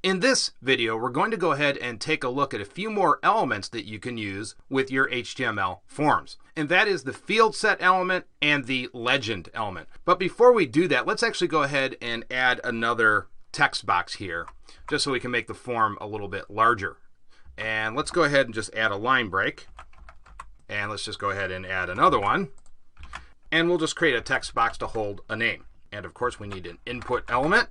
In this video, we're going to go ahead and take a look at a few more elements that you can use with your HTML forms. And that is the field set element and the legend element. But before we do that, let's actually go ahead and add another text box here, just so we can make the form a little bit larger. And let's go ahead and just add a line break. And let's just go ahead and add another one. And we'll just create a text box to hold a name. And of course, we need an input element.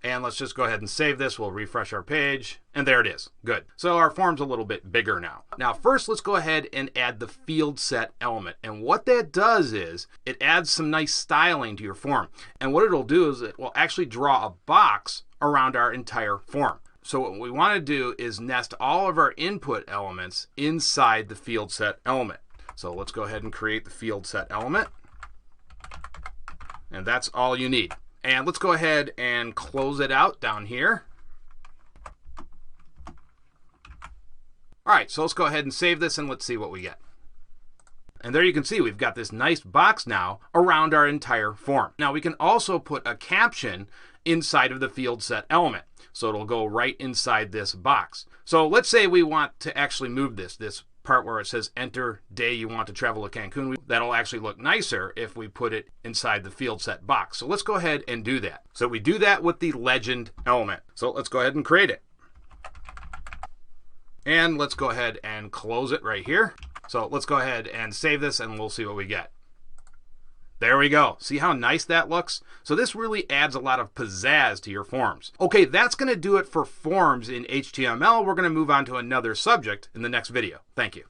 And let's just go ahead and save this. We'll refresh our page. And there it is. Good. So our form's a little bit bigger now. Now, first, let's go ahead and add the field set element. And what that does is it adds some nice styling to your form. And what it'll do is it will actually draw a box around our entire form. So what we want to do is nest all of our input elements inside the field set element. So let's go ahead and create the field set element. And that's all you need. And let's go ahead and close it out down here. All right, so let's go ahead and save this and let's see what we get. And there you can see we've got this nice box now around our entire form. Now we can also put a caption inside of the field set element. So it'll go right inside this box. So let's say we want to actually move this part where it says enter day you want to travel to Cancun. That'll actually look nicer if we put it inside the field set box. So let's go ahead and do that. So we do that with the legend element. So let's go ahead and create it. And let's go ahead and close it right here. So let's go ahead and save this and we'll see what we get. There we go. See how nice that looks? So this really adds a lot of pizzazz to your forms. Okay, that's going to do it for forms in HTML. We're going to move on to another subject in the next video. Thank you.